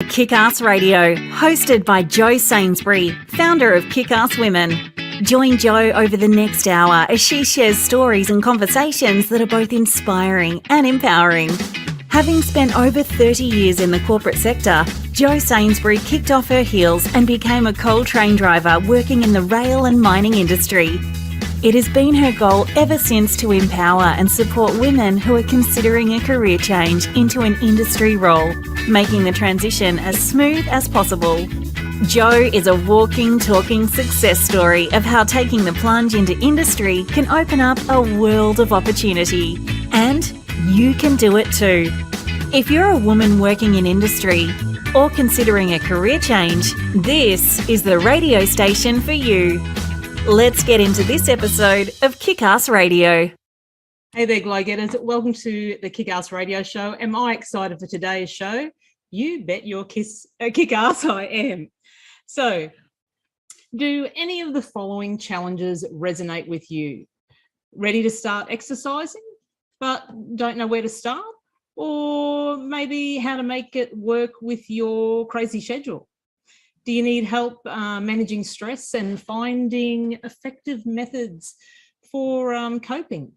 Kickass Radio, hosted by Jo Sainsbury, founder of Kickass Women. Join Jo over the next hour as she shares stories and conversations that are both inspiring and empowering. Having spent over 30 years in the corporate sector, Jo Sainsbury kicked off her heels and became a coal train driver working in the rail and mining industry. It has been her goal ever since to empower and support women who are considering a career change into an industry role, making the transition as smooth as possible. Jo is a walking, talking success story of how taking the plunge into industry can open up a world of opportunity. And you can do it too. If you're a woman working in industry or considering a career change, this is the radio station for you. Let's get into this episode of Kickass Radio. Hey there, Glow Getters. Welcome to the Kickass Radio Show. Am I excited for today's show? You bet your kick-ass I am. So, do any of the following challenges resonate with you? Ready to start exercising, but don't know where to start? Or maybe how to make it work with your crazy schedule? Do you need help managing stress and finding effective methods for coping?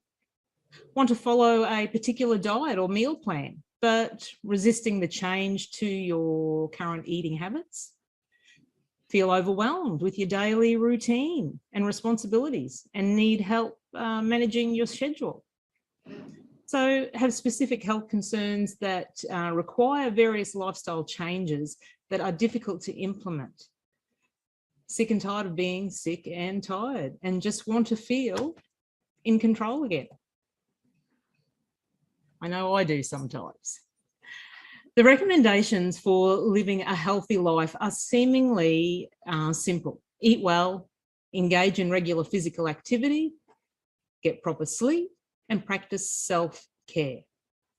Want to follow a particular diet or meal plan, but resisting the change to your current eating habits? Feel overwhelmed with your daily routine and responsibilities and need help managing your schedule? So have specific health concerns that require various lifestyle changes that are difficult to implement. Sick and tired of being sick and tired and just want to feel in control again. I know I do sometimes. The recommendations for living a healthy life are seemingly simple. Eat well, engage in regular physical activity, get proper sleep, and practice self-care.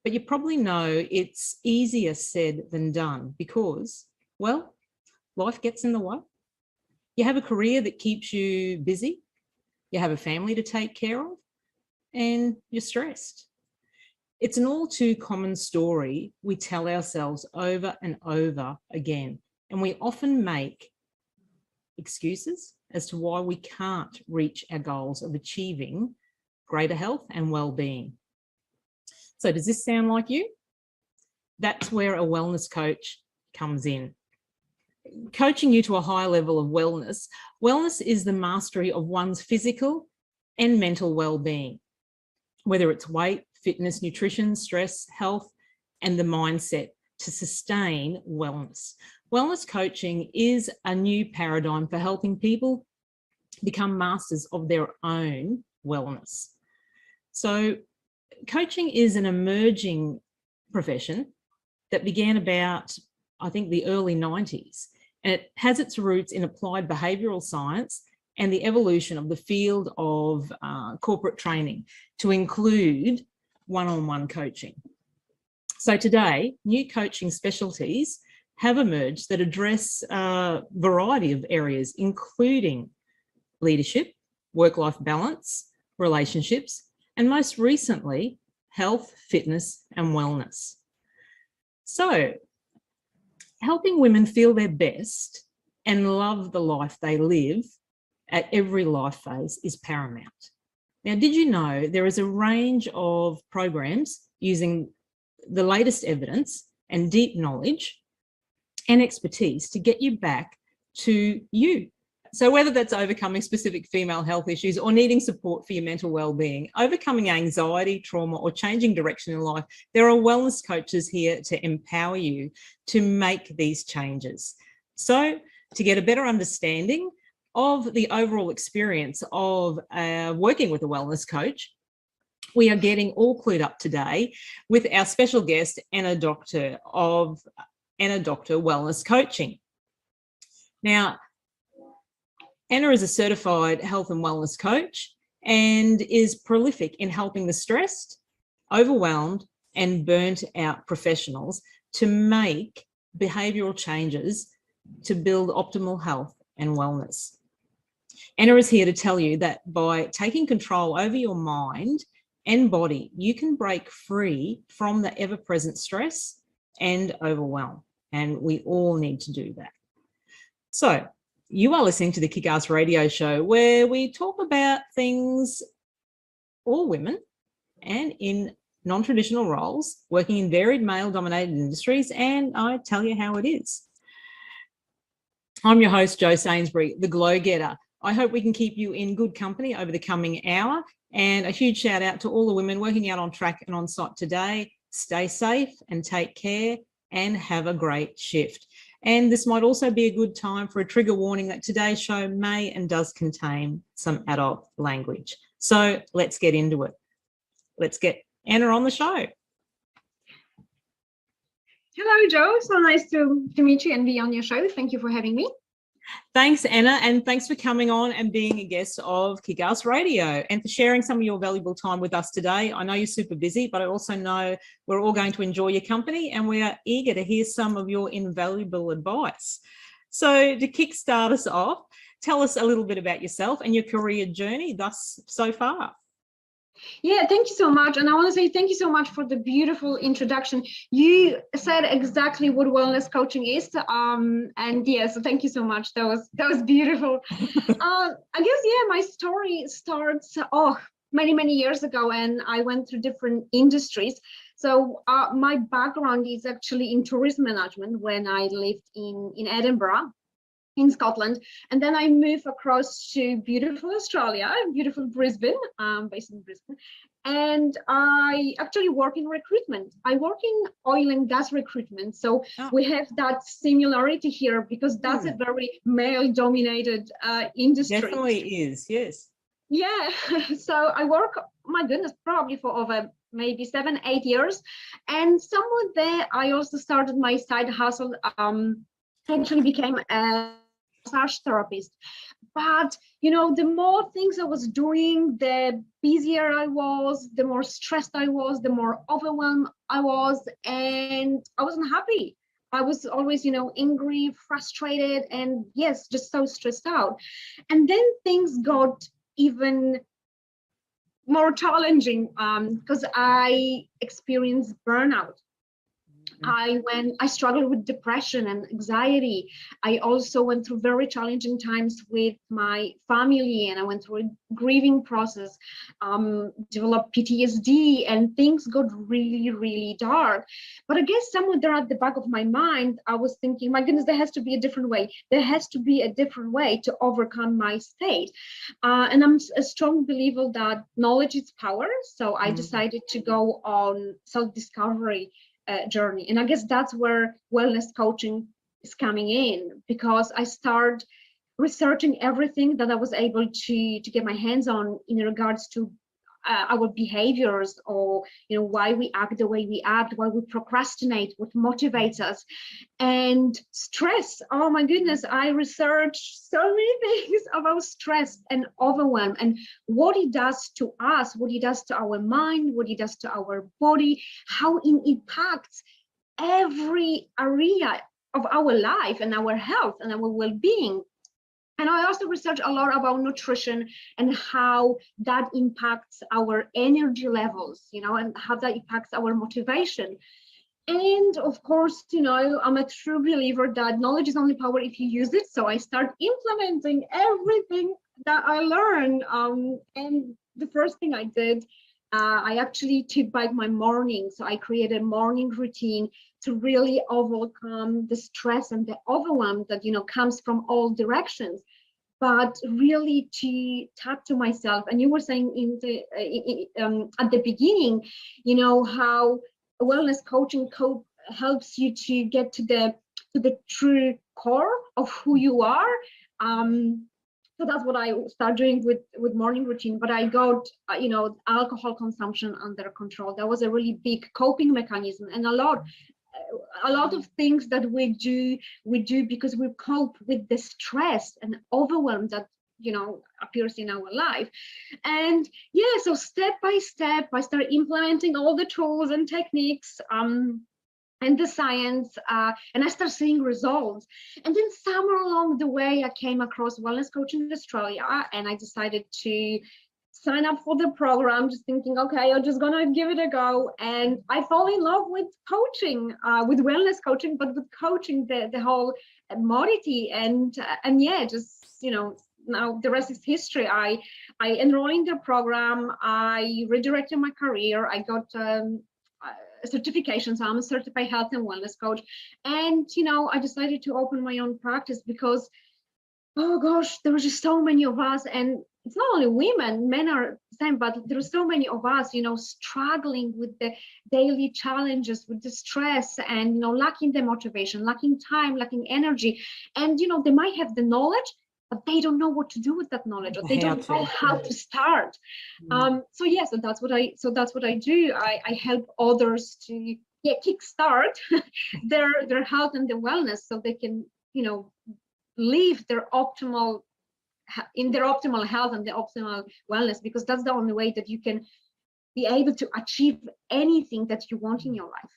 But you probably know it's easier said than done because, well, life gets in the way. You have a career that keeps you busy, you have a family to take care of, and you're stressed. It's an all too common story we tell ourselves over and over again, and we often make excuses as to why we can't reach our goals of achieving greater health and well-being. So does this sound like you? That's where a wellness coach comes in. Coaching you to a higher level of wellness. Wellness is the mastery of one's physical and mental well-being, whether it's weight, fitness, nutrition, stress, health, and the mindset to sustain wellness. Wellness coaching is a new paradigm for helping people become masters of their own wellness. So coaching is an emerging profession that began about, I think, the early 90s. And it has its roots in applied behavioural science and the evolution of the field of corporate training to include one-on-one coaching. So today, new coaching specialties have emerged that address a variety of areas, including leadership, work-life balance, relationships, and most recently, health, fitness, and wellness. So, helping women feel their best and love the life they live at every life phase is paramount. Now, did you know there is a range of programs using the latest evidence and deep knowledge and expertise to get you back to you? So whether that's overcoming specific female health issues or needing support for your mental well-being, overcoming anxiety, trauma, or changing direction in life, there are wellness coaches here to empower you to make these changes. So to get a better understanding of the overall experience of working with a wellness coach, we are getting all clued up today with our special guest, Anna Doctor of Anna Doctor Wellness Coaching. Now, Anna is a certified health and wellness coach and is prolific in helping the stressed, overwhelmed, and burnt out professionals to make behavioural changes to build optimal health and wellness. Anna is here to tell you that by taking control over your mind and body, you can break free from the ever-present stress and overwhelm. And we all need to do that. So you are listening to the Kickass radio show, where we talk about things, all women and in non-traditional roles, working in varied male-dominated industries, and I tell you how it is. I'm your host, Jo Sainsbury, the Glow Getter. I hope we can keep you in good company over the coming hour, and a huge shout out to all the women working out on track and on site today. Stay safe and take care, and have a great shift. And this might also be a good time for a trigger warning that today's show may and does contain some adult language. So let's get into it. Let's get Anna on the show. Hello, Jo. So nice to meet you and be on your show. Thank you for having me. Thanks, Anna, and thanks for coming on and being a guest of Kickass Radio and for sharing some of your valuable time with us today. I know you're super busy, but I also know we're all going to enjoy your company, and we are eager to hear some of your invaluable advice. So to kickstart us off, tell us a little bit about yourself and your career journey thus so far. Yeah, thank you so much. And I want to say thank you so much for the beautiful introduction. You said exactly what wellness coaching is. And yes, thank you so much. That was beautiful. I guess, yeah, my story starts many years ago, and I went through different industries. So my background is actually in tourism management when I lived in Edinburgh, in Scotland, and then I moved across to beautiful Australia, beautiful Brisbane, based in Brisbane, and I actually work in recruitment. I work in oil and gas recruitment, so we have that similarity here because that's a very male-dominated industry. Definitely is, yes. Yeah, so I work, my goodness, probably for over maybe 7-8 years, and somewhere there I also started my side hustle. Actually became a massage therapist, but the more things I was doing, the busier I was, the more stressed I was, the more overwhelmed I was, and I wasn't happy. I was always angry, frustrated, and yes, just so stressed out. And then things got even more challenging because I experienced burnout. I struggled with depression and anxiety. I also went through very challenging times with my family, and I went through a grieving process, developed PTSD, and things got really dark. But I guess somewhere there at the back of my mind, I was thinking, my goodness, there has to be a different way. There has to be a different way to overcome my state. And I'm a strong believer that knowledge is power. So I decided to go on self-discovery journey. And I guess that's where wellness coaching is coming in, because I started researching everything that I was able to get my hands on in regards to our behaviors, or why we act the way we act, why we procrastinate, what motivates us, and stress. Oh my goodness, I researched so many things about stress and overwhelm and what it does to us, what it does to our mind, what it does to our body, how it impacts every area of our life and our health and our well-being. And I also researched a lot about nutrition and how that impacts our energy levels, and how that impacts our motivation. And of course, I'm a true believer that knowledge is only power if you use it. So I start implementing everything that I learned. And the first thing I did, I actually took back my morning. So I created a morning routine to really overcome the stress and the overwhelm that comes from all directions, but really to tap to myself. And you were saying at the beginning, how wellness coaching helps you to get to the true core of who you are. So that's what I started doing with morning routine. But I got alcohol consumption under control. That was a really big coping mechanism, and a lot of things that we do because we cope with the stress and overwhelm that appears in our life. And yeah, so step by step I started implementing all the tools and techniques and the science, and I started seeing results. And then somewhere along the way I came across Wellness Coaching Australia, and I decided to sign up for the program, just thinking, okay, I'm just gonna give it a go. And I fall in love with coaching, with wellness coaching, but with coaching the whole modality. And yeah, just, now the rest is history. I enrolled in the program. I redirected my career. I got certifications. I'm a certified health and wellness coach. And, I decided to open my own practice because, oh gosh, there were just so many of us. And it's not only women, men are the same, but there are so many of us, struggling with the daily challenges, with the stress and, lacking the motivation, lacking time, lacking energy. And, they might have the knowledge, but they don't know what to do with that knowledge, or they don't know how to start. So that's what I do. I help others to kickstart their health and their wellness, so they can, live their optimal health and their optimal wellness, because that's the only way that you can be able to achieve anything that you want in your life.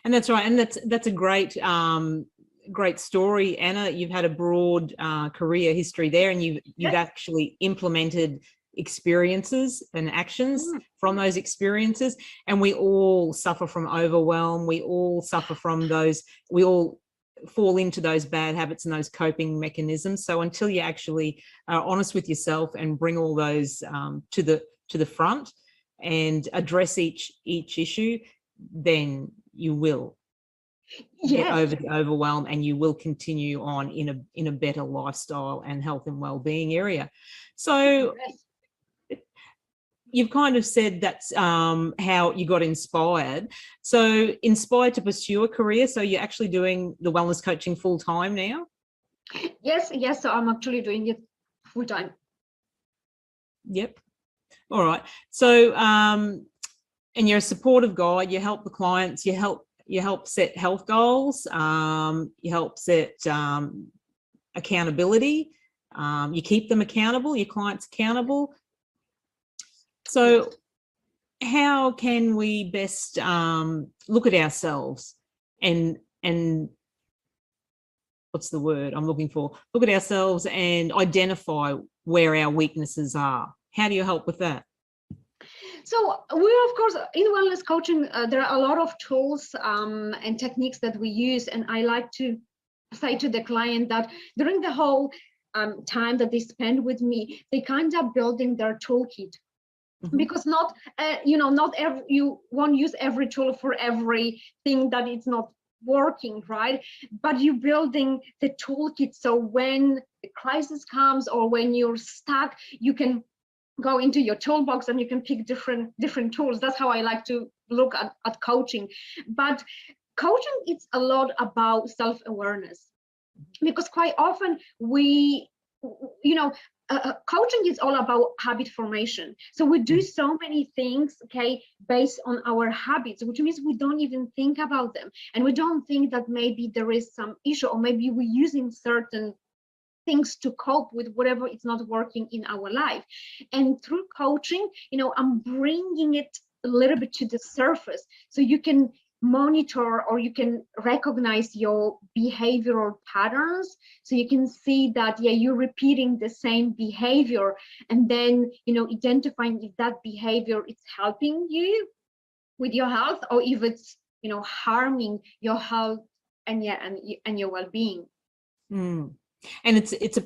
And that's right. And that's a great story, Anna. You've had a broad career history there, and you've actually implemented experiences and actions from those experiences. And we all suffer from overwhelm. We all suffer from those. We all fall into those bad habits and those coping mechanisms. So until you actually are honest with yourself and bring all those to the front and address each issue, then you will get over the overwhelm, and you will continue on in a better lifestyle and health and well-being area. So you've kind of said that's how you got inspired. So inspired to pursue a career. So you're actually doing the wellness coaching full time now? Yes. So I'm actually doing it full time. Yep. All right. So, and you're a supportive guide. You help the clients. You help set health goals. You help set accountability. You keep them accountable. Your clients accountable. So how can we best look at ourselves and what's the word I'm looking for? Look at ourselves and identify where our weaknesses are. How do you help with that? So we, of course, in wellness coaching, there are a lot of tools and techniques that we use. And I like to say to the client that during the whole time that they spend with me, they kind of building their toolkit. Because not you won't use every tool for everything that it's not working, right? But you building the toolkit, so when the crisis comes or when you're stuck, you can go into your toolbox and you can pick different tools. That's how I like to look at coaching. But coaching, it's a lot about self-awareness, because quite often we, coaching is all about habit formation. So we do so many things, based on our habits, which means we don't even think about them. And we don't think that maybe there is some issue, or maybe we're using certain things to cope with whatever is not working in our life. And through coaching, I'm bringing it a little bit to the surface, so you can monitor or you can recognize your behavioral patterns, so you can see that you're repeating the same behavior, and then identifying if that behavior is helping you with your health, or if it's harming your health and your well-being. And it's a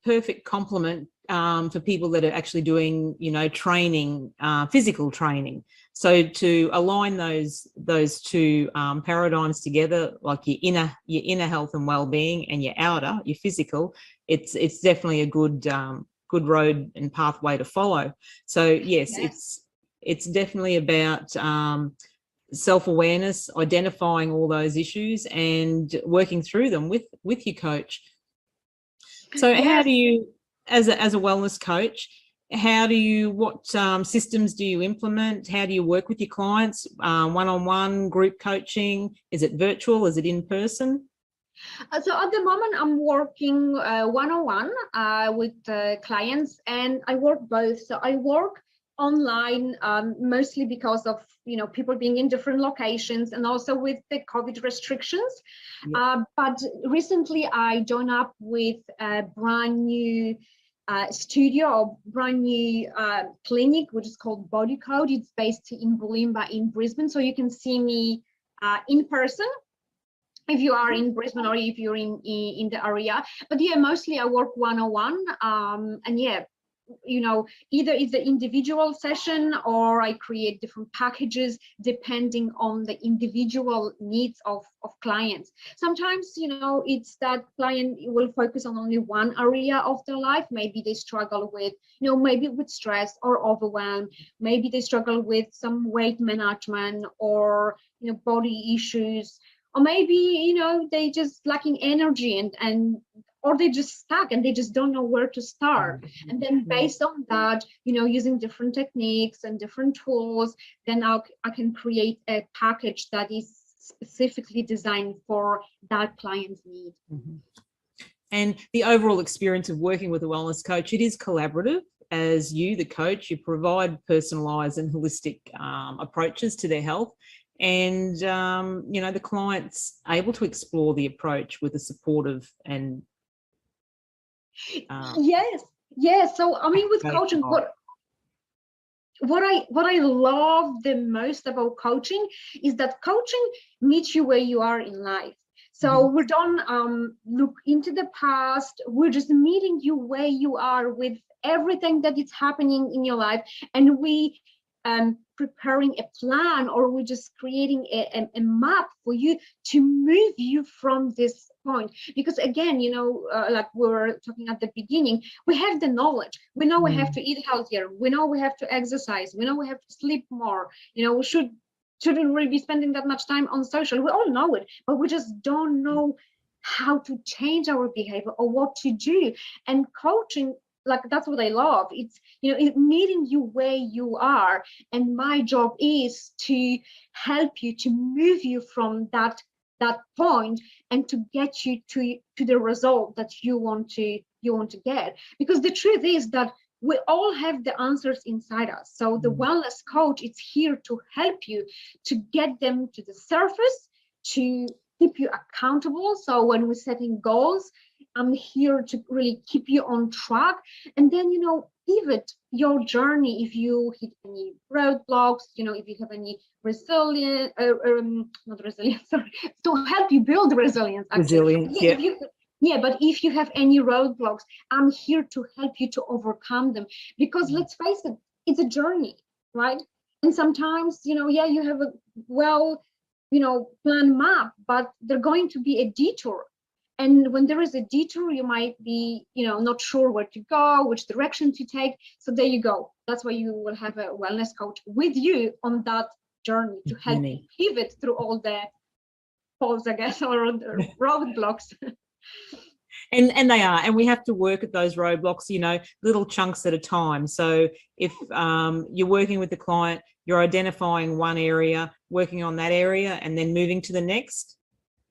perfect complement for people that are actually doing training, physical training. So to align those two paradigms together, like your inner health and well-being and your outer, your physical, it's definitely a good road and pathway to follow. So yes. It's definitely about self-awareness, identifying all those issues and working through them with your coach. So how do you, as a wellness coach, what systems do you implement? How do you work with your clients? One-on-one, group coaching? Is it virtual? Is it in person? So at the moment, I'm working one-on-one with clients, and I work both. So I work online, mostly because of people being in different locations, and also with the COVID restrictions. But recently I joined up with a brand new studio or brand new clinic, which is called Body Code. It's based in Bulimba in Brisbane. So you can see me in person if you are in Brisbane or if you're in the area. But yeah, mostly I work one-on-one. And yeah, you know, either it's an individual session or I create different packages depending on the individual needs of clients. Sometimes, you know, it's that client will focus on only one area of their life. Maybe they struggle with, you know, maybe with stress or overwhelm. Maybe they struggle with some weight management or, you know, body issues. Or maybe, you know, they just lacking energy and or they just stuck and they just don't know where to start. And then based on that, you know, using different techniques and different tools, then I can create a package that is specifically designed for that client's need. And the overall experience of working with a wellness coach, it is collaborative. As you, the coach, you provide personalized and holistic approaches to their health. And, you know, the client's able to explore the approach with a supportive and yes. So I mean, with coaching, what I love the most about coaching is that coaching meets you where you are in life. So we don't look into the past. We're just meeting you where you are with everything that is happening in your life, and we preparing a plan, or we're just creating a map for you to move you from this point. Because again, you know, like we were talking at the beginning, we have the knowledge. We know we have to eat healthier. We know we have to exercise. We know we have to sleep more. You know, we shouldn't really be spending that much time on social. We all know it, but we just don't know how to change our behavior or what to do. And coaching, like, that's what I love. It's, you know, it's meeting you where you are, and my job is to help you to move you from that point and to get you to the result that you want to get. Because the truth is that we all have the answers inside us. So the wellness coach is here to help you to get them to the surface, to keep you accountable. So when we're setting goals, I'm here to really keep you on track. And then, you know, pivot your journey if you hit any roadblocks, you know, if you have any resilience, not resilience, sorry, to help you build resilience. Actually. But if you have any roadblocks, I'm here to help you to overcome them. Because let's face it, it's a journey, right? And sometimes, you know, yeah, you have a planned map, but there's going to be a detour. And when there is a detour, you might be, you know, not sure where to go, which direction to take. So there you go. That's why you will have a wellness coach with you on that journey to help you pivot through all the faults, I guess, or the roadblocks. And they are, and we have to work at those roadblocks, you know, little chunks at a time. So if you're working with the client, you're identifying one area, working on that area, and then moving to the next.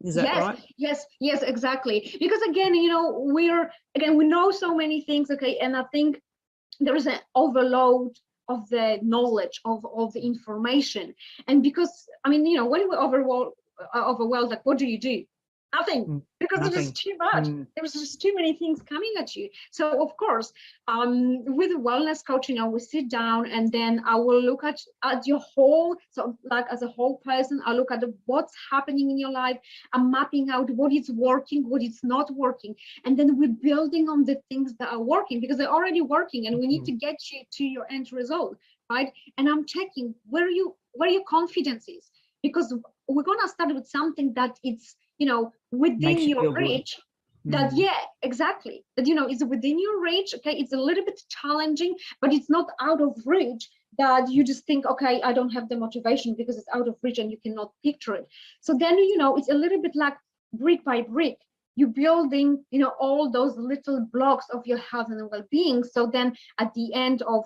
Is that right? Yes, exactly. Because again, you know, we know so many things, okay, and I think there is an overload of the knowledge of the information. And because, I mean, you know, when we're overwhelmed, like, what do? Nothing, because there's just too much. There's just too many things coming at you. So of course, with a wellness coach, you know, we sit down and then I will look at your whole, so like as a whole person, I look at what's happening in your life. I'm mapping out what is working, what is not working, and then we're building on the things that are working, because they're already working, and we need to get you to your end result, right? And I'm checking where your confidence is, because we're gonna start with something that it's, you know, within your reach. That exactly, that, you know, it's within your reach. Okay, it's a little bit challenging, but it's not out of reach that you just think, okay, I don't have the motivation because it's out of reach and you cannot picture it. So then, you know, it's a little bit like brick by brick, you're building, you know, all those little blocks of your health and well-being. So then at the end of,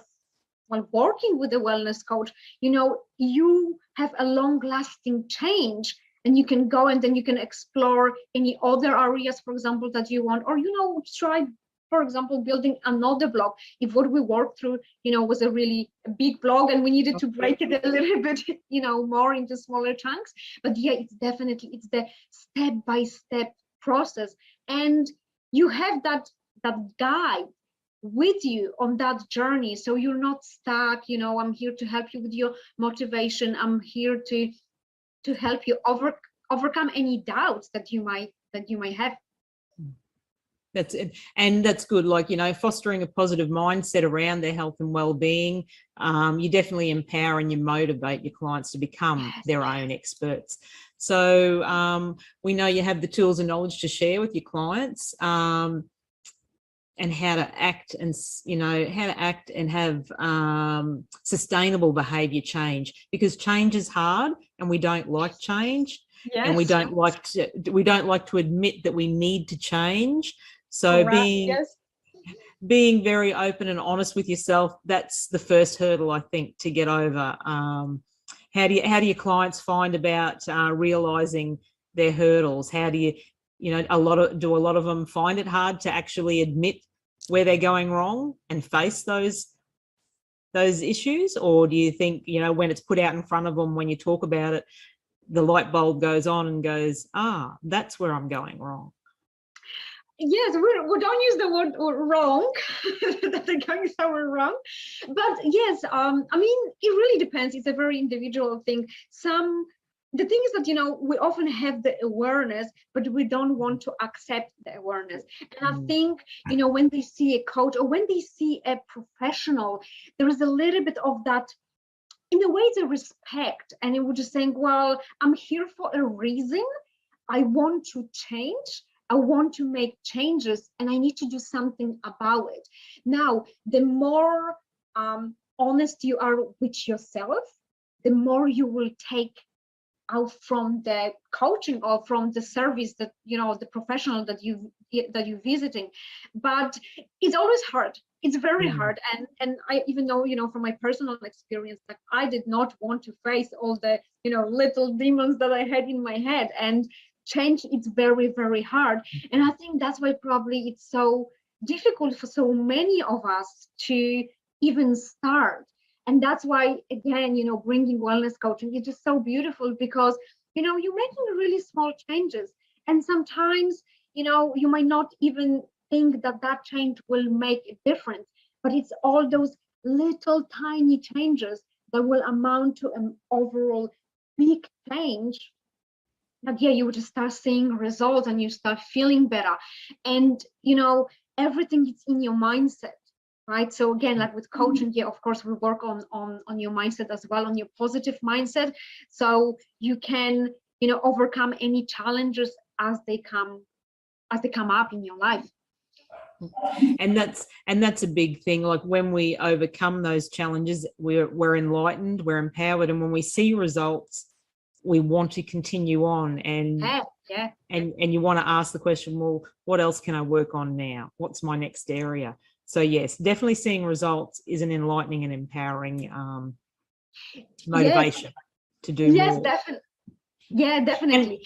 while working with a wellness coach, you know, you have a long-lasting change, and you can go and then you can explore any other areas, for example, that you want, or, you know, try, for example, building another block. If what we worked through, you know, was a really big block and we needed to break it a little bit, you know, more into smaller chunks. But yeah, it's the step-by-step process. And you have that guide with you on that journey, so you're not stuck. I'm here to help you with your motivation. I'm here to help you overcome any doubts that you might have. That's it. And that's good. Like, fostering a positive mindset around their health and well-being. You definitely empower and you motivate your clients to become their own experts. So we know you have the tools and knowledge to share with your clients, and how to act and have sustainable behavior change, because change is hard and we don't like change. Yes. And we don't like to admit that we need to change. So being very open and honest with yourself, that's the first hurdle, I think, to get over. How do your clients find about realizing their hurdles? How do a lot of them find it hard to actually admit where they're going wrong and face those issues? Or do you think, when it's put out in front of them, when you talk about it, the light bulb goes on and goes, that's where I'm going wrong? Yes, we don't use the word wrong, that they're going somewhere wrong. But yes, it really depends. It's a very individual thing. The thing is that, we often have the awareness, but we don't want to accept the awareness. And I think, when they see a coach or when they see a professional, there is a little bit of that, in a way, it's a respect. And it would just saying, well, I'm here for a reason. I want to change. I want to make changes, and I need to do something about it. Now, the more honest you are with yourself, the more you will take out from the coaching or from the service that, the professional that you're visiting. But it's always hard. It's very hard. And I even know, from my personal experience, that I did not want to face all the, little demons that I had in my head. And change, it's very, very hard. And I think that's why probably it's so difficult for so many of us to even start. And that's why, again, bringing wellness coaching is just so beautiful, because, you're making really small changes. And sometimes, you might not even think that change will make a difference, but it's all those little tiny changes that will amount to an overall big change. But yeah, you would start seeing results and you start feeling better. And, everything is in your mindset, right? So again, like with coaching, yeah, of course, we work on your mindset as well, on your positive mindset. So you can, overcome any challenges as they come up in your life. And that's a big thing. Like, when we overcome those challenges, we're enlightened, we're empowered, and when we see results, we want to continue on, and you want to ask the question, well, what else can I work on now? What's my next area? So yes, definitely seeing results is an enlightening and empowering motivation to do more. Yes, definitely. Yeah, definitely.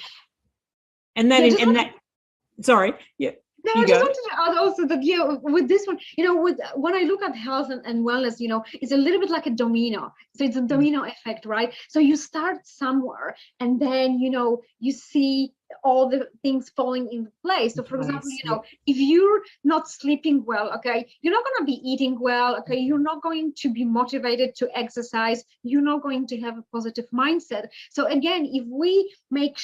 Sorry, yeah. No, I just wanted to add also that, with this one, when I look at health and wellness, it's a little bit like a domino. So it's a domino effect, right? So you start somewhere, and then, you see all the things falling into place. So for example, if you're not sleeping well, okay, you're not going to be eating well, okay, you're not going to be motivated to exercise, you're not going to have a positive mindset. So again, if we make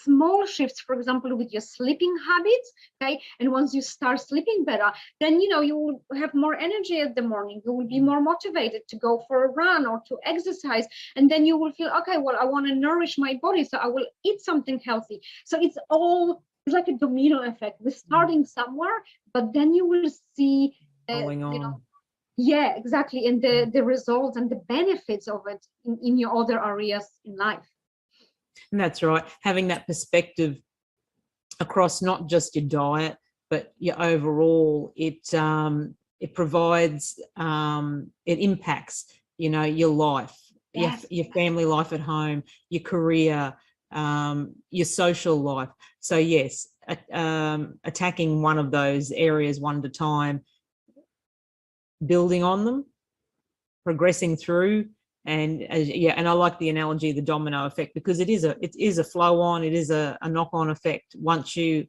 small shifts, for example, with your sleeping habits, okay, and once you start sleeping better, then you will have more energy at the morning, you will be more motivated to go for a run or to exercise, and then you will feel, okay, well, I want to nourish my body, so I will eat something healthy. So it's like a domino effect. We're starting somewhere, but then you will see yeah, exactly, and the results and the benefits of it in your other areas in life. And that's right. Having that perspective across not just your diet, but your overall, it provides, it impacts, your life, your family life at home, your career, your social life. So yes, attacking one of those areas one at a time, building on them, progressing through. And I like the analogy of the domino effect, because it is a flow on, it is a knock-on effect. Once you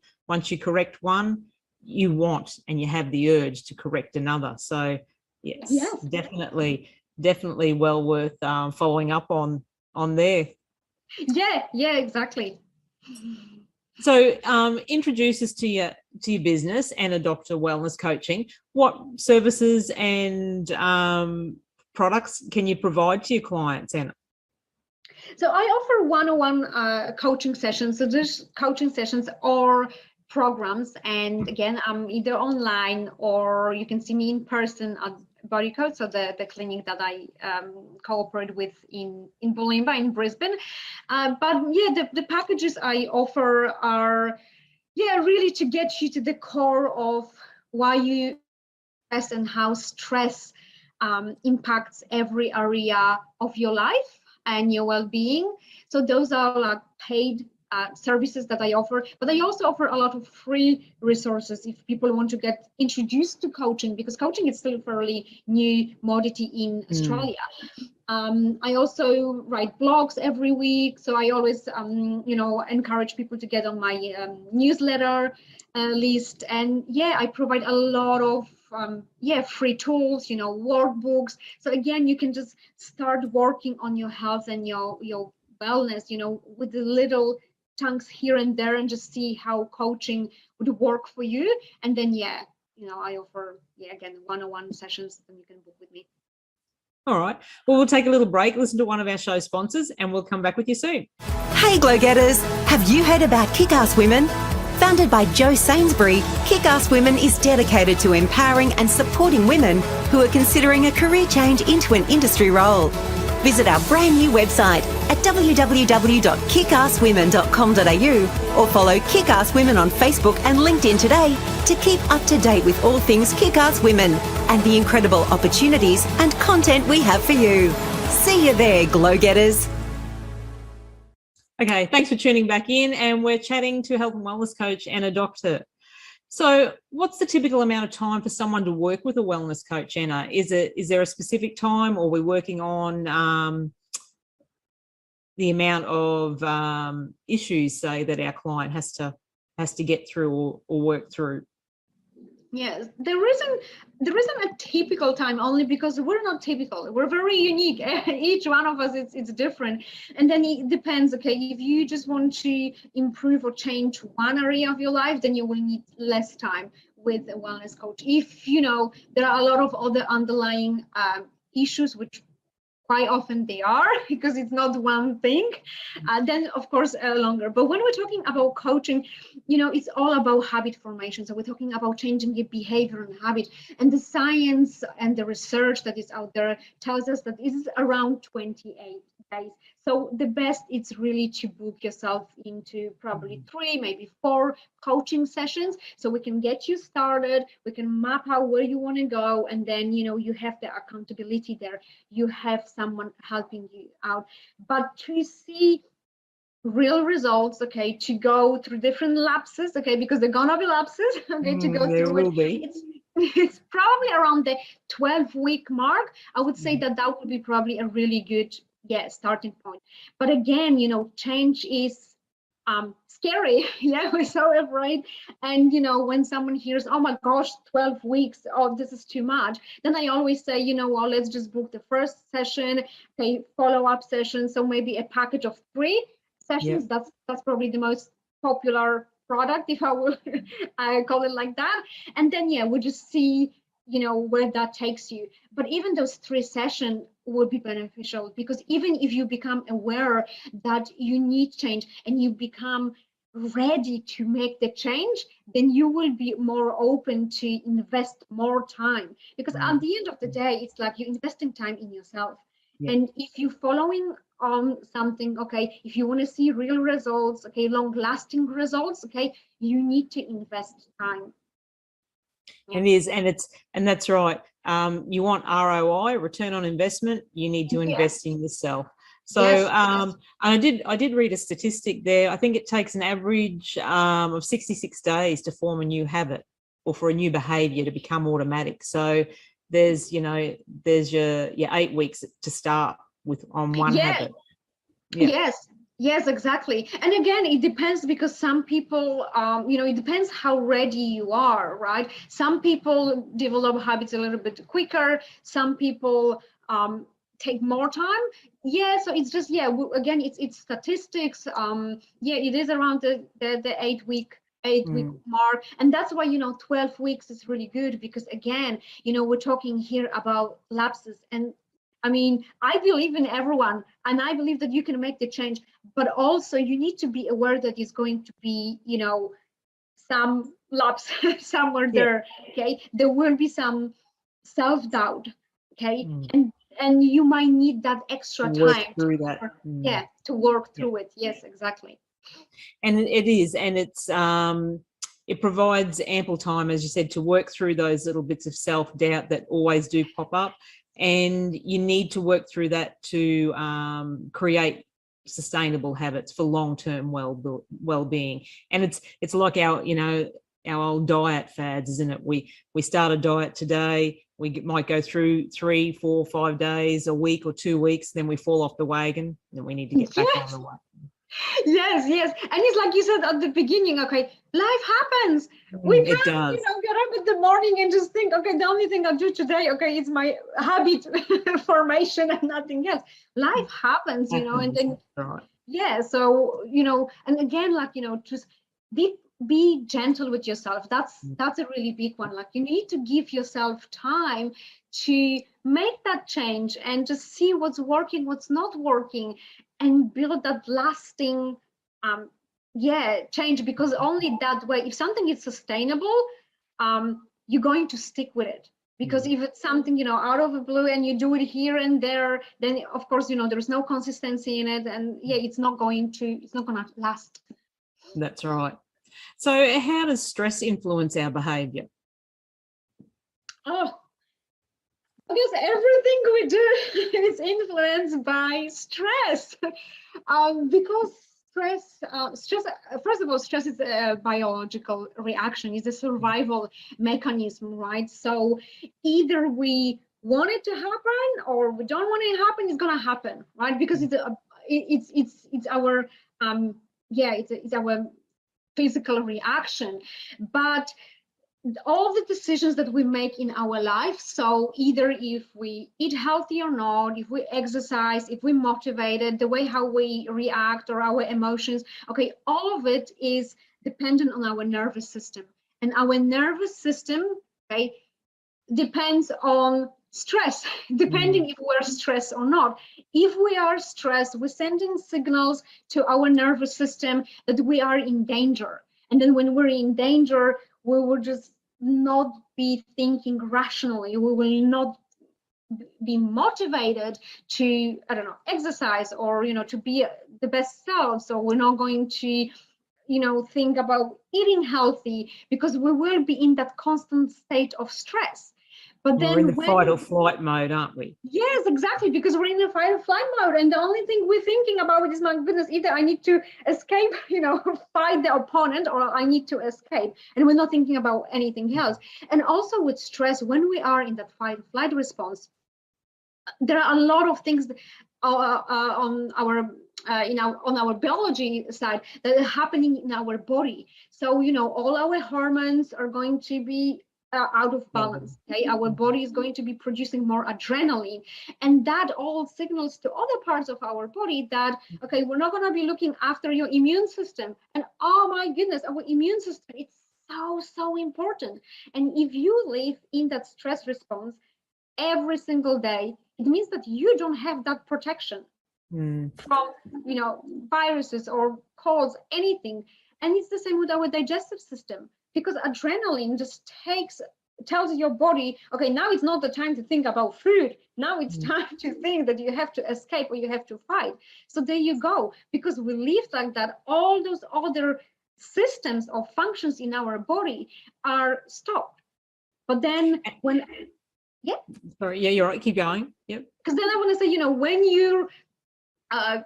correct one, you want and you have the urge to correct another. So yes. definitely well worth following up on there. Yeah, exactly. So introduce us to your business and Adopt a Wellness Coaching. What services and products can you provide to your clients, Anna? So I offer one-on-one coaching sessions. So there's coaching sessions or programs, and again, I'm either online or you can see me in person at Body Code, so the clinic that I cooperate with in Bulimba in Brisbane. But yeah, the packages I offer are really to get you to the core of why you stress and how stress impacts every area of your life and your well-being. So those are like paid services that I offer, but I also offer a lot of free resources if people want to get introduced to coaching, because coaching is still a fairly new modality in Australia. I also write blogs every week, so I always encourage people to get on my newsletter list. And I provide a lot of free tools, workbooks. So again, you can just start working on your health and your wellness, with the little chunks here and there, and just see how coaching would work for you. And then I offer again one-on-one sessions, and you can book with me. All right. Well, we'll take a little break, listen to one of our show sponsors, and we'll come back with you soon. Hey, Glow Getters, have you heard about Kickass Women? Founded by Jo Sainsbury, Kickass Women is dedicated to empowering and supporting women who are considering a career change into an industry role. Visit our brand new website at www.kickasswomen.com.au or follow Kickass Women on Facebook and LinkedIn today to keep up to date with all things Kickass Women and the incredible opportunities and content we have for you. See you there, Glow Getters. Okay, thanks for tuning back in, and we're chatting to health and wellness coach and a doctor. So what's the typical amount of time for someone to work with a wellness coach, Anna? Is there a specific time, or are we working on the amount of issues, say, that our client has to get through or work through? Yes, there isn't a typical time, only because we're not typical. We're very unique. Each one of us it's different. And then it depends, okay, if you just want to improve or change one area of your life, then you will need less time with a wellness coach. If there are a lot of other underlying issues, which quite often they are, because it's not one thing, then of course longer. But when we're talking about coaching, it's all about habit formation. So we're talking about changing your behavior and habit, and the science and the research that is out there tells us that it is around 28 days. So the best is really to book yourself into probably 3, maybe 4 coaching sessions, so we can get you started, we can map out where you want to go, and then you have the accountability there, you have someone helping you out. But to see real results, okay, to go through different lapses, okay, because they're gonna be lapses, okay, to go there through will it, be. it's probably around the 12-week mark. I would say that would be probably a really good starting point. But again, change is scary. We're so afraid. And when someone hears, oh my gosh, 12 weeks, oh, this is too much, then I always say, well, let's just book the first session, okay, follow-up session. So maybe a package of 3 sessions. That's probably the most popular product, if I will I call it like that. And then we just see where that takes you. But even those 3 sessions would be beneficial, because even if you become aware that you need change and you become ready to make the change, then you will be more open to invest more time, because at the end of the day, it's like you're investing time in yourself. And if you're following on something, okay, if you want to see real results, okay, long lasting results, okay, you need to invest time. It is, and that's right. You want ROI, return on investment, you need to invest in yourself. So I did read a statistic there. I think it takes an average of 66 days to form a new habit, or for a new behavior to become automatic. So there's your 8 weeks to start with on one habit. Yes, Yes, exactly. And again, it depends because some people, it depends how ready you are, right? Some people develop habits a little bit quicker. Some people take more time. Yeah, so it's just, again, it's statistics. Yeah, it is around the 8-week Mm. mark. And that's why, 12 weeks is really good because again, we're talking here about lapses. And I mean, I believe in everyone and I believe that you can make the change, but also you need to be aware that it's going to be, some lapse somewhere Yeah. there. Okay. There will be some self-doubt. Okay. Mm. And you might need that extra Work time through that. Mm. to work Yeah. through it. Yes, exactly. And it is, and it provides ample time, as you said, to work through those little bits of self-doubt that always do pop up. And you need to work through that to create sustainable habits for long-term well-being. And it's like our old diet fads, isn't it? We start a diet today, we might go through 3, 4, 5 days, a week or 2 weeks, then we fall off the wagon, then we need to get back on the wagon. Yes. And it's like you said at the beginning, okay, life happens. We It can't, does. get up in the morning and just think, okay, the only thing I do today, okay, it's my habit formation and nothing else. Life happens, and then, Right. yeah, so, and again, like, just be gentle with yourself. That's a really big one. Like you need to give yourself time to make that change and just see what's working, what's not working, and build that lasting change, because only that way, if something is sustainable, you're going to stick with it. Because if it's something, out of the blue and you do it here and there, then of course, there's no consistency in it, and it's not going to last. That's right. So how does stress influence our behavior? Oh, because everything we do is influenced by stress. Because stress, first of all, stress is a biological reaction, it's a survival mechanism, right? So either we want it to happen or we don't want it to happen, it's going to happen, right? Because it's our it's our physical reaction. But all the decisions that we make in our life, so either if we eat healthy or not, if we exercise, if we're motivated, the way how we react or our emotions, okay, all of it is dependent on our nervous system. And our nervous system, okay, depends on stress, depending if we're stressed or not. If we are stressed, we're sending signals to our nervous system that we are in danger. And then when we're in danger, we will just not be thinking rationally. We will not be motivated to, I don't know, exercise or, to be the best self. So we're not going to, think about eating healthy because we will be in that constant state of stress. But We're then in the fight or flight mode, aren't we? Yes, exactly, because we're in the fight or flight mode, and the only thing we're thinking about is, my goodness, either I need to escape, fight the opponent, or I need to escape, and we're not thinking about anything else. And also with stress, when we are in that fight or flight response, there are a lot of things on our biology side that are happening in our body. So all our hormones are going to be out of balance. Okay, our body is going to be producing more adrenaline, and that all signals to other parts of our body that, okay, we're not going to be looking after your immune system. And oh my goodness, our immune system, it's so important. And if you live in that stress response every single day, it means that you don't have that protection from viruses or colds, anything. And it's the same with our digestive system, because adrenaline just tells your body, okay, now it's not the time to think about food, now it's time to think that you have to escape or you have to fight. So there you go. Because we live like that, all those other systems or functions in our body are stopped. But then when Sorry, yeah, you're right, keep going. Yep. because then I want to say, when you're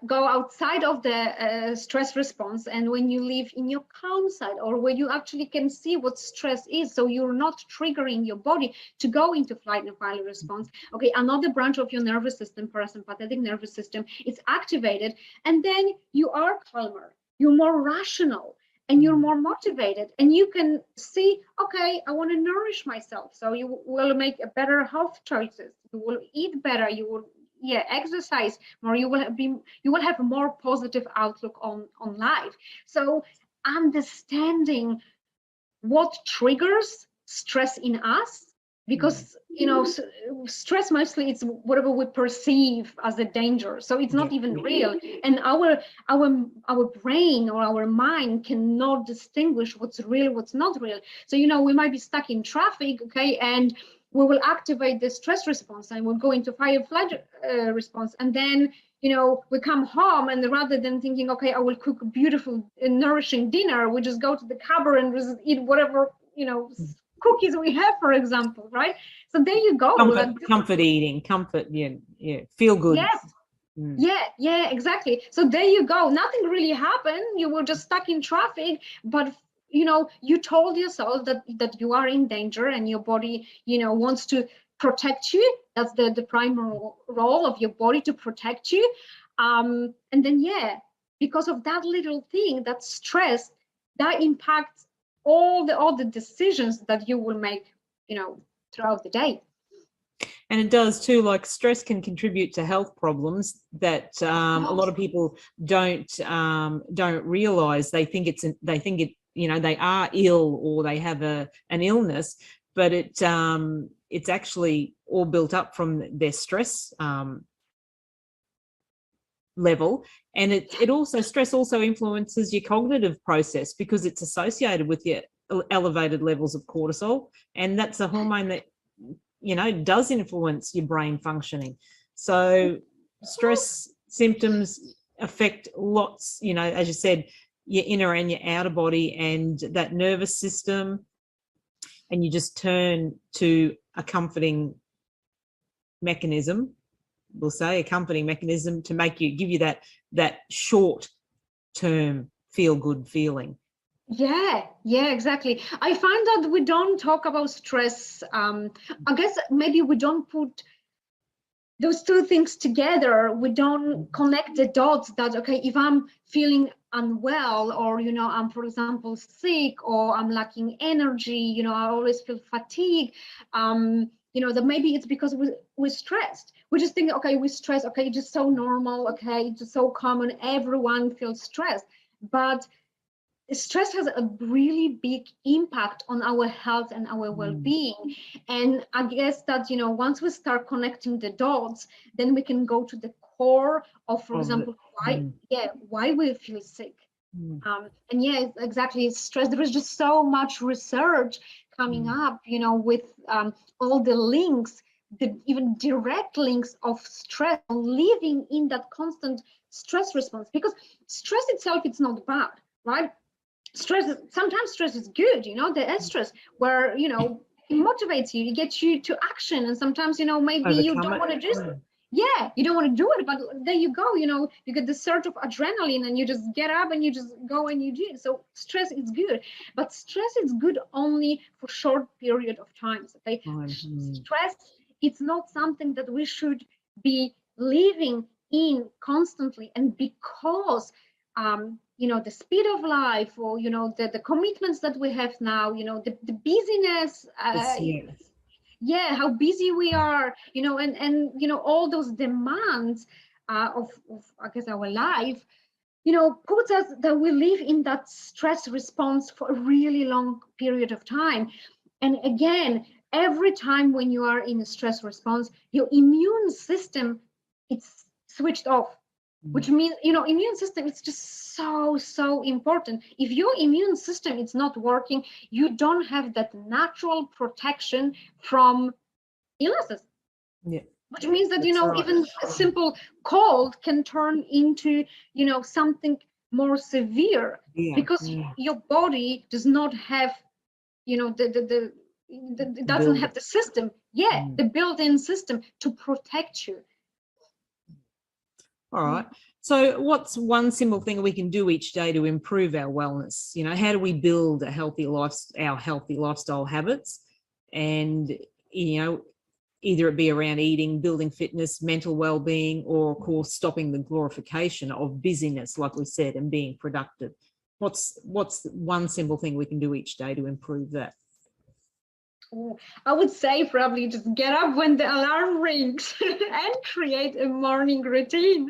go outside of the stress response, and when you live in your calm side, or where you actually can see what stress is, so you're not triggering your body to go into flight and fight response. Okay, another branch of your nervous system, parasympathetic nervous system, is activated, and then you are calmer, you're more rational, and you're more motivated, and you can see, okay, I want to nourish myself, so you will make a better health choices, you will eat better, you will exercise more, you will have a more positive outlook on life. So understanding what triggers stress in us, because stress mostly it's whatever we perceive as a danger, so it's not even real, and our brain or our mind cannot distinguish what's real, what's not real. So we might be stuck in traffic, okay, and we will activate the stress response and we'll go into fight or flight response, and then we come home, and rather than thinking, okay, I will cook a beautiful nourishing dinner, we just go to the cupboard and just eat whatever cookies we have, for example, right? So there you go. Comfort eating, comfort, feel good. Yes. Yeah, exactly. So there you go. Nothing really happened. You were just stuck in traffic, but you told yourself that you are in danger, and your body, wants to protect you. That's the primary role of your body, to protect you. And then, because of that little thing, that stress, that impacts all the decisions that you will make, throughout the day. And it does too. Like, stress can contribute to health problems that a lot of people don't realize. They think they are ill, or they have an illness, but it's actually all built up from their stress level. And stress also influences your cognitive process, because it's associated with your elevated levels of cortisol, and that's a hormone that does influence your brain functioning. So stress symptoms affect lots, as you said, your inner and your outer body and that nervous system, and you just turn to a comforting mechanism, we'll say a comforting mechanism, to give you that short term feel good feeling. Yeah, exactly. I find that we don't talk about stress. I guess maybe we don't put those two things together. We don't connect the dots that, okay, if I'm feeling unwell, or, I'm, for example, sick, or I'm lacking energy, I always feel fatigue, that maybe it's because we're stressed. We just think, okay, we're stressed. Okay, it's just so normal. Okay, it's just so common. Everyone feels stressed. But stress has a really big impact on our health and our well-being. And I guess that, once we start connecting the dots, then we can go to the core of, for example, why we feel sick. And exactly, stress. There is just so much research coming up, with all the links, the even direct links of stress, living in that constant stress response, because stress itself, it's not bad, right? Sometimes stress is good, the stress where, it motivates you, it gets you to action. And sometimes, maybe you don't want to just, you don't want to do it, but there you go, you get the surge of adrenaline, and you just get up and you just go and you do it. So stress is good, but stress is good only for short period of time. Okay, stress, it's not something that we should be living in constantly. And because the speed of life, or the commitments that we have now, the busyness, how busy we are, and all those demands of I guess our life, puts us that we live in that stress response for a really long period of time. And again, every time when you are in a stress response, your immune system, it's switched off. Which means, immune system, it's just so important. If your immune system is not working, you don't have that natural protection from illnesses. Which means that, even a simple cold can turn into, something more severe, because your body does not have, doesn't have the system, the built-in system to protect you. All right. So what's one simple thing we can do each day to improve our wellness? You know, how do we build a healthy our healthy lifestyle habits? And, you know, either it be around eating, building fitness, mental well-being, or of course, stopping the glorification of busyness, like we said, and being productive. What's one simple thing we can do each day to improve that? I would say probably just get up when the alarm rings and create a morning routine.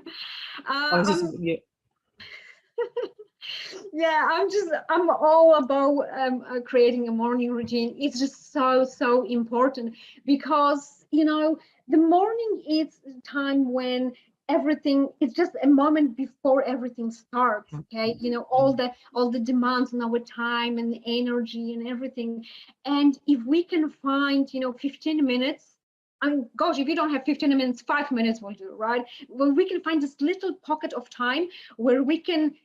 Yeah, I'm all about creating a morning routine. It's just so important because, you know, the morning is a time when everything, it's just a moment before everything starts. Okay, you know, all the demands on our time and energy and everything. And if we can find, you know, 15 minutes, I mean, gosh, if you don't have 15 minutes, 5 minutes will do, right? Well, we can find this little pocket of time where we can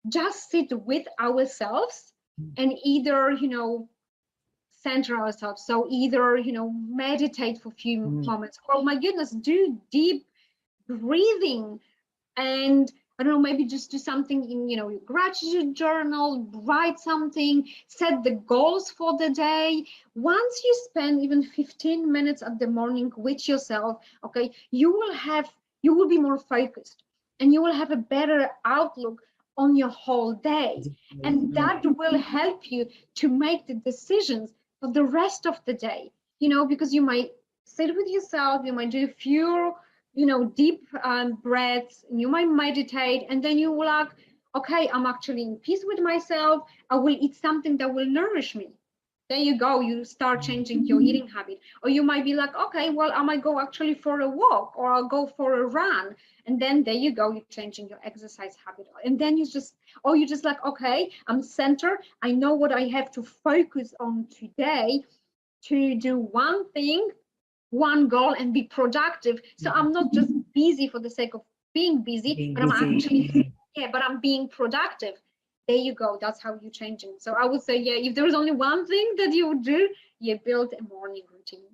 just sit with ourselves and either, you know, center ourselves. So either, you know, meditate for a few moments, or my goodness, do deep breathing, and I don't know, maybe just do something in, you know, your gratitude journal, write something, set the goals for the day. Once you spend even 15 minutes at the morning with yourself, okay, you will be more focused and you will have a better outlook on your whole day. And that will help you to make the decisions for the rest of the day, you know, because you might sit with yourself, you might do a few, you know, deep breaths, and you might meditate, and then you will like, okay, I'm actually in peace with myself. I will eat something that will nourish me. There you go, you start changing your eating habit. Or you might be like, okay, well, I might go actually for a walk, or I'll go for a run. And then there you go, you're changing your exercise habit. And then you just like, okay, I'm centered. I know what I have to focus on today to do one thing, one goal, and be productive. So I'm not just busy for the sake of being busy, but I'm actually, but I'm being productive. There you go. That's how you're changing. So I would say, yeah, if there was only one thing that you would do, you build a morning routine.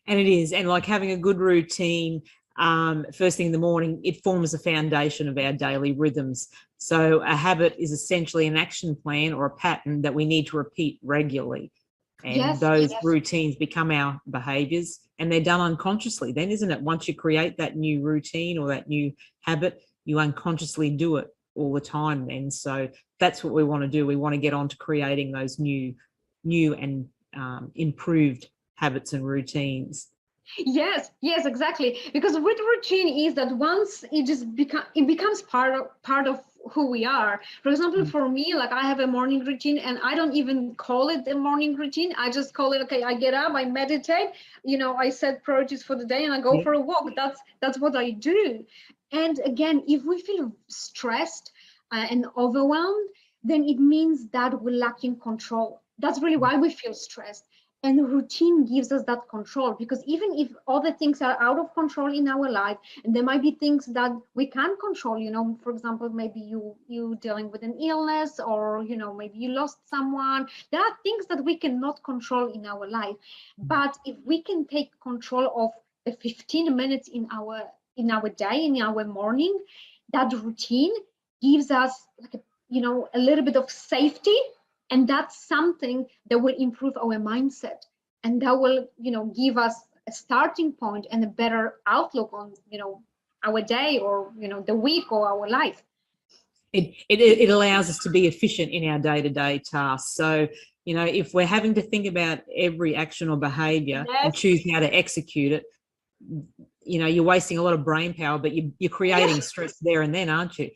And it is, and like having a good routine, first thing in the morning, it forms the foundation of our daily rhythms. So a habit is essentially an action plan or a pattern that we need to repeat regularly. And those routines become our behaviors, and they're done unconsciously then, isn't it? Once you create that new routine or that new habit, you unconsciously do it all the time then. So that's what we want to do. We want to get on to creating those new and improved habits and routines. Yes, exactly. Because with routine is that once it becomes part of who we are. For example, for me, like I have a morning routine, and I don't even call it a morning routine. I just call it, okay, I get up, I meditate, you know, I set priorities for the day, and I go for a walk. That's what I do. And again, if we feel stressed and overwhelmed, then it means that we're lacking control. That's really why we feel stressed. And routine gives us that control, because even if other things are out of control in our life, and there might be things that we can't control, you know, for example, maybe you dealing with an illness, or, you know, maybe you lost someone. There are things that we cannot control in our life. But if we can take control of the 15 minutes in our day, in our morning, that routine gives us like a little bit of safety. And that's something that will improve our mindset, and that will, give us a starting point and a better outlook on, our day, or, the week, or our life. It allows us to be efficient in our day-to-day tasks. So, if we're having to think about every action or behavior and choose how to execute it, you're wasting a lot of brain power, but you're creating stress there and then, aren't you?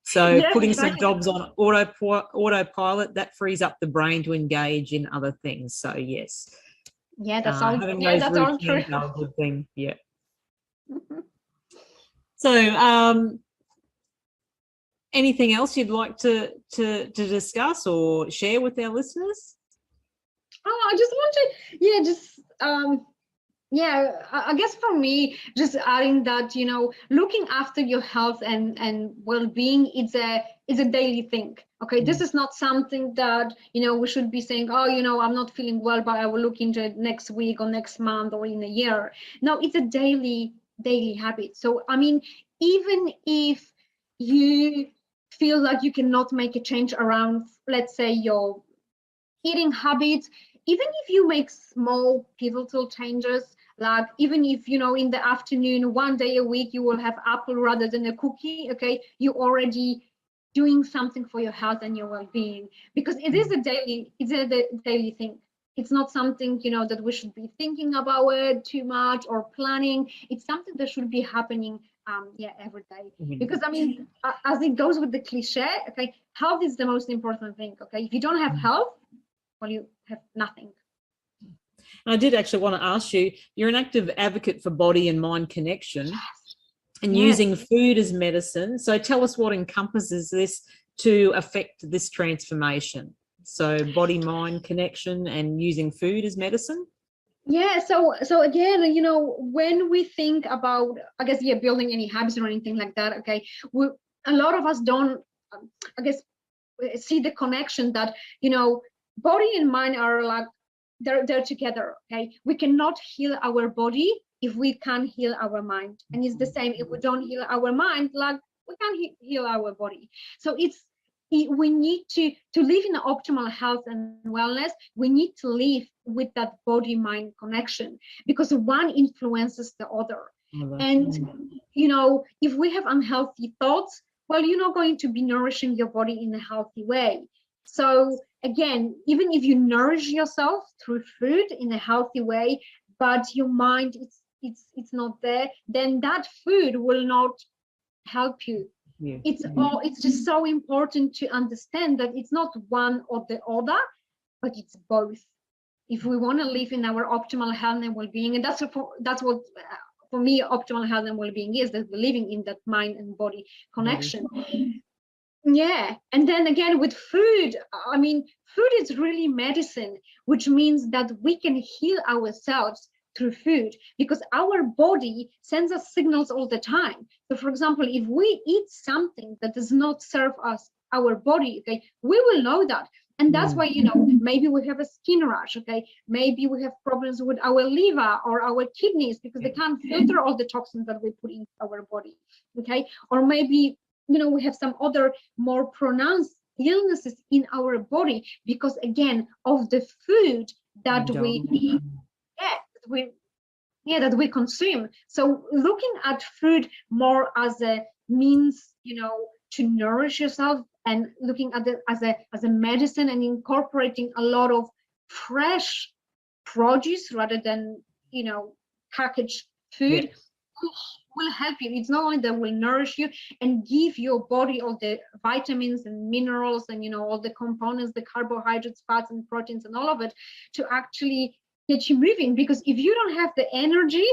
So putting some jobs on autopilot, that frees up the brain to engage in other things. So yes. Yeah, that's all. Having Yeah, those that's all true. routines are a good thing. Yeah. So anything else you'd like to discuss or share with our listeners? Oh, I just want to, I guess for me, just adding that, looking after your health and well-being, it's a daily thing. Okay, this is not something that, we should be saying, oh, I'm not feeling well, but I will look into it next week or next month or in a year. No, it's a daily habit. So, I mean, even if you feel like you cannot make a change around, let's say, your eating habits, even if you make small pivotal changes, like even if, you know, in the afternoon, one day a week, you will have apple rather than a cookie, okay, you already doing something for your health and your well-being, because it's a daily thing. It's not something, you know, that we should be thinking about it too much or planning. It's something that should be happening every day. Because I mean, as it goes with the cliche, okay, health is the most important thing. Okay, if you don't have health, well, you have nothing. I did actually want to ask you, you're an active advocate for body and mind connection. Yes. And using food as medicine. So tell us what encompasses this to affect this transformation. So body mind connection and using food as medicine. Yeah, so again, you know, when we think about, I guess, building any habits or anything like that, okay, a lot of us don't, I guess, see the connection that, you know, body and mind are like, they're together, okay? We cannot heal our body if we can't heal our mind. And it's the same, if we don't heal our mind, like we can't heal our body. So we need to live in optimal health and wellness. We need to live with that body-mind connection, because one influences the other. And, you know, if we have unhealthy thoughts, well, you're not going to be nourishing your body in a healthy way. So again, even if you nourish yourself through food in a healthy way, but your mind, it's not there, then that food will not help you. Yeah. It's just so important to understand that it's not one or the other, but it's both. If we want to live in our optimal health and well-being, and that's what for me optimal health and well-being is, that we're living in that mind and body connection. Yeah, and then again with food, I mean, food is really medicine, which means that we can heal ourselves through food, because our body sends us signals all the time. So for example, if we eat something that does not serve us, our body, okay, we will know that. And that's why, you know, maybe we have a skin rash, okay, maybe we have problems with our liver or our kidneys because they can't filter all the toxins that we put into our body, okay, or maybe, you know, we have some other more pronounced illnesses in our body because, again, of the food that we eat, that we consume. So looking at food more as a means, you know, to nourish yourself, and looking at it as a medicine, and incorporating a lot of fresh produce rather than, you know, packaged food, will help you. It's not only that will nourish you and give your body all the vitamins and minerals and, you know, all the components, the carbohydrates, fats and proteins and all of it, to actually get you moving. Because if you don't have the energy,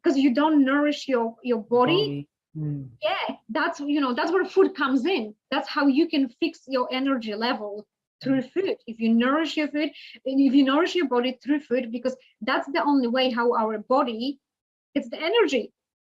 because you don't nourish your body. That's, you know, that's where food comes in. That's how you can fix your energy level, through food. If you nourish your food, and if you nourish your body through food, because that's the only way how our body gets the energy,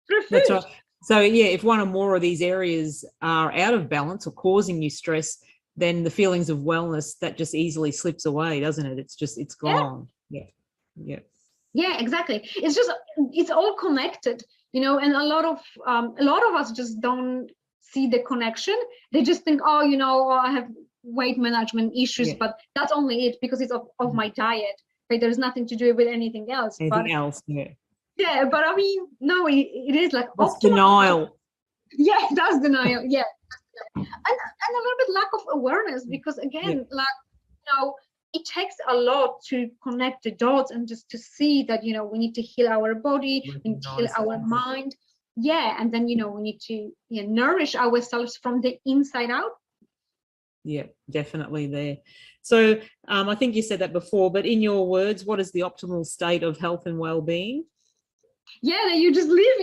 through food. That's right. So yeah, if one or more of these areas are out of balance or causing you stress, then the feelings of wellness, that just easily slips away, doesn't it? It's gone. Yeah, exactly. It's all connected, you know, and a lot of us just don't see the connection. They just think, oh, you know, I have weight management issues, but that's only it because it's of my diet. Right? There's nothing to do with anything else. Yeah, but I mean, no, it is like that's denial. Yeah, that's denial. Yeah, and a little bit lack of awareness, because again, like, you know, it takes a lot to connect the dots and just to see that, you know, we need to heal our body, we need to heal our mind. Yeah, and then, you know, we need to nourish ourselves from the inside out. Yeah, definitely there. So I think you said that before, but in your words, what is the optimal state of health and well-being? Yeah, you just live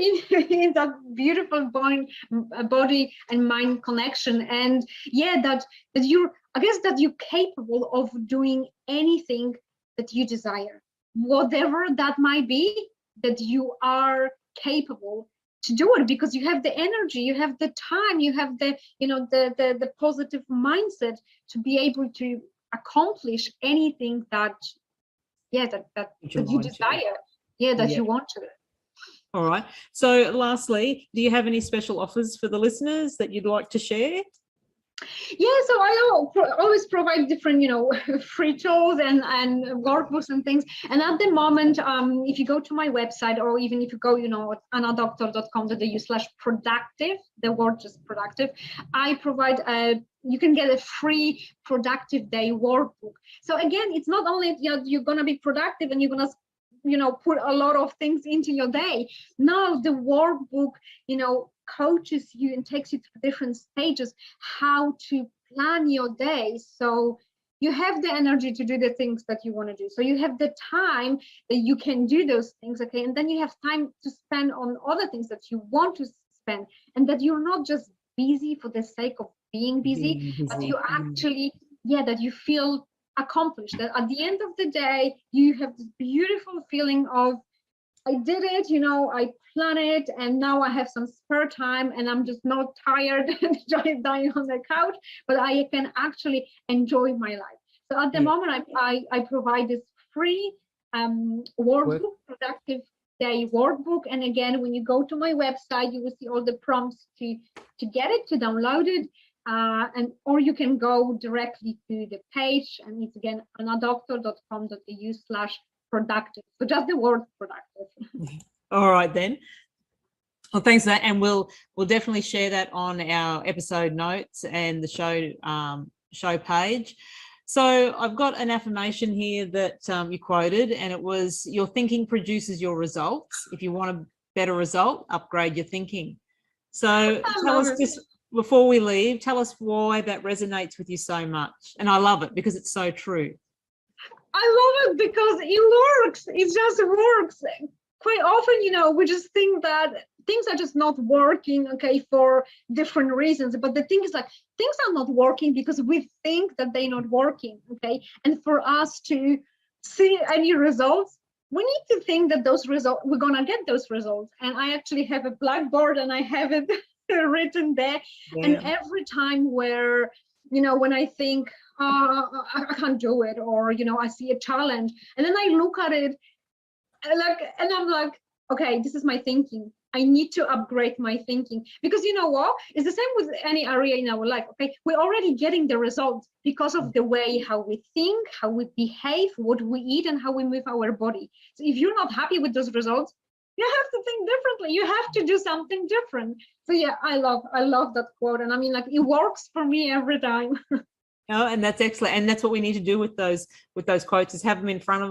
in that beautiful body and mind connection, and that you're capable of doing anything that you desire, whatever that might be, that you are capable to do it, because you have the energy, you have the time, you have the, you know, the positive mindset to be able to accomplish anything that you desire, that you want to. All right. So lastly, do you have any special offers for the listeners that you'd like to share? Yeah, so I always provide different, free tools and workbooks and things. And at the moment, if you go to my website, or even if you go, annadoctor.com.au/productive, the word just productive, I provide you can get a free productive day workbook. So again, it's not only you're going to be productive and you're going to put a lot of things into your day. Now the workbook, coaches you and takes you through different stages how to plan your day, so you have the energy to do the things that you want to do, so you have the time that you can do those things, okay, and then you have time to spend on other things that you want to spend, and that you're not just busy for the sake of being busy. But you actually, that you feel accomplished, that at the end of the day you have this beautiful feeling of, I did it, I planned it, and now I have some spare time and I'm just not tired and dying on the couch, but I can actually enjoy my life. So at the moment, I provide this free workbook, productive day workbook. And again, when you go to my website, you will see all the prompts to get it, to download it. Or you can go directly to the page, and it's again annadoctor.com.au/productive. So just the word productive. All right then. Well, thanks for that, and we'll definitely share that on our episode notes and the show page. So I've got an affirmation here that you quoted, and it was, "Your thinking produces your results. If you want a better result, upgrade your thinking." So tell us, just before we leave, tell us why that resonates with you so much. And I love it because it's so true. I love it because it works. It just works. Quite often, we just think that things are just not working, okay, for different reasons. But the thing is, like, things are not working because we think that they're not working, okay? And for us to see any results, we need to think that those results, we're going to get those results. And I actually have a blackboard and I have it written there. Yeah. And every time where, when I think, I can't do it, or, I see a challenge, and then I look at it, and I'm like, okay, this is my thinking. I need to upgrade my thinking, because you know what? It's the same with any area in our life. Okay, we're already getting the results because of the way how we think, how we behave, what we eat, and how we move our body. So if you're not happy with those results, you have to think differently. You have to do something different. So yeah, I love that quote, and I mean, like, it works for me every time. Oh, and that's excellent, and that's what we need to do with those quotes, is have them in front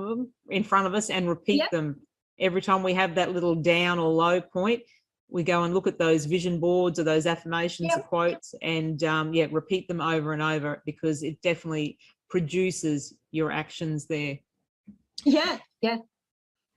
of us and repeat them every time we have that little down or low point. We go and look at those vision boards or those affirmations or quotes, and repeat them over and over, because it definitely produces your actions there. Yeah.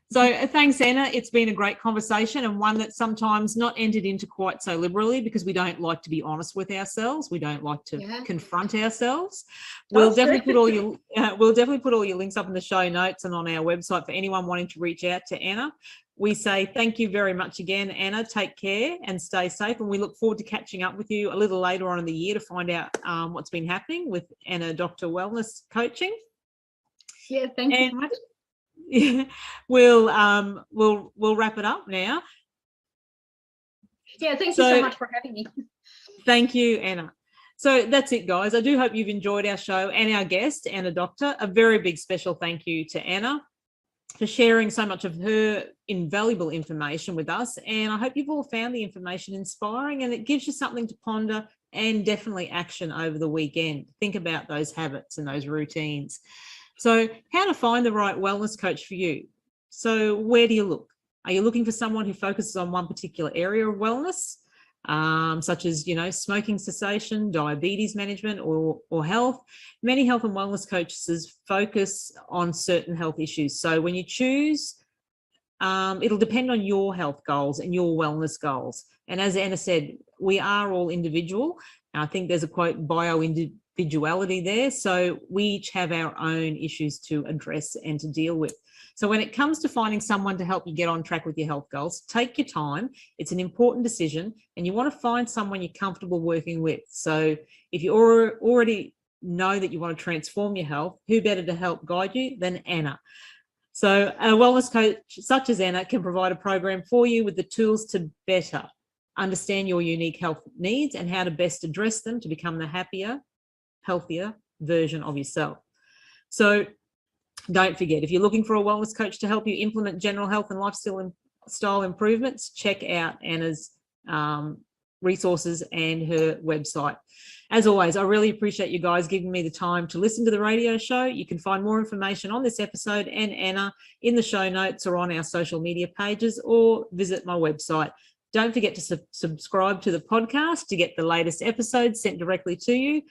So thanks, Anna. It's been a great conversation, and one that's sometimes not entered into quite so liberally, because we don't like to be honest with ourselves. We don't like to confront ourselves. We'll definitely put all your links up in the show notes and on our website for anyone wanting to reach out to Anna. We say thank you very much again, Anna. Take care and stay safe, and we look forward to catching up with you a little later on in the year to find out what's been happening with Anna Doctor Wellness Coaching. Yeah, thank you so much. Yeah, we'll wrap it up now. Yeah, thank you so much for having me. Thank you, Anna. So that's it, guys. I do hope you've enjoyed our show and our guest, Anna Doctor. A very big special thank you to Anna for sharing so much of her invaluable information with us. And I hope you've all found the information inspiring, and it gives you something to ponder and definitely action over the weekend. Think about those habits and those routines. So how to find the right wellness coach for you. So where do you look? Are you looking for someone who focuses on one particular area of wellness, such as, smoking cessation, diabetes management, or health? Many health and wellness coaches focus on certain health issues. So when you choose, it'll depend on your health goals and your wellness goals. And as Anna said, we are all individual. And I think there's a quote, bio-individuality there. So we each have our own issues to address and to deal with. So when it comes to finding someone to help you get on track with your health goals, take your time. It's an important decision, and you want to find someone you're comfortable working with. So if you already know that you want to transform your health, who better to help guide you than Anna? So a wellness coach such as Anna can provide a program for you with the tools to better understand your unique health needs and how to best address them to become the happier, healthier version of yourself. So don't forget, if you're looking for a wellness coach to help you implement general health and lifestyle improvements, check out Anna's resources and her website. As always, I really appreciate you guys giving me the time to listen to the radio show. You can find more information on this episode and Anna in the show notes or on our social media pages, or visit my website. Don't forget to subscribe to the podcast to get the latest episodes sent directly to you.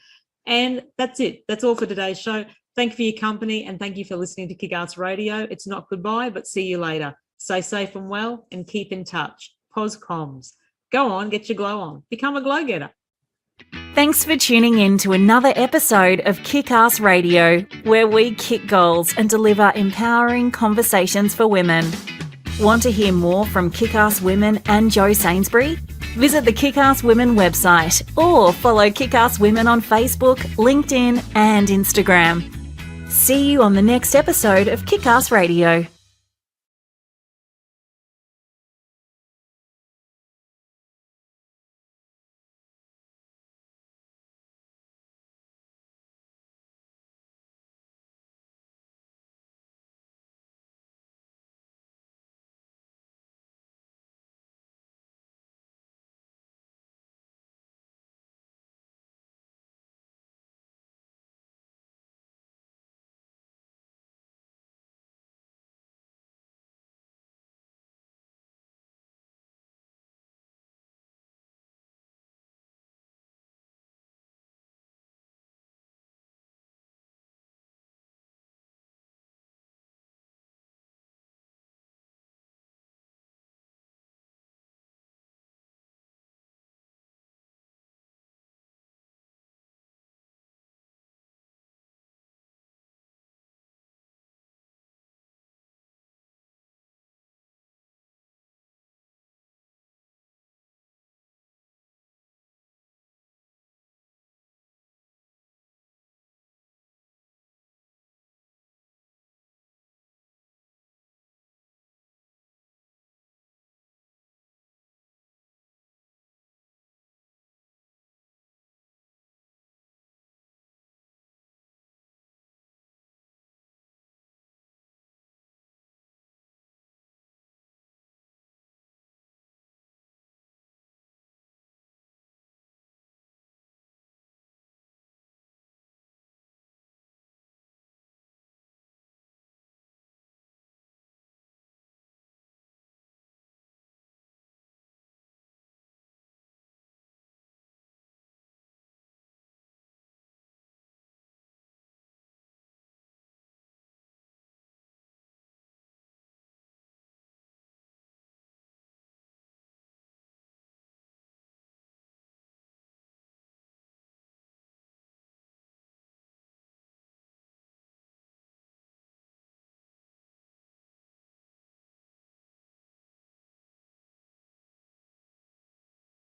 And that's it. That's all for today's show. Thank you for your company and thank you for listening to Kickass Radio. It's not goodbye, but see you later. Stay safe and well and keep in touch. Comms. Go on, get your glow on. Become a glow-getter. Thanks for tuning in to another episode of Kickass Radio, where we kick goals and deliver empowering conversations for women. Want to hear more from Kickass Women and Jo Sainsbury? Visit the Kickass Women website or follow Kickass Women on Facebook, LinkedIn and Instagram. See you on the next episode of Kickass Radio.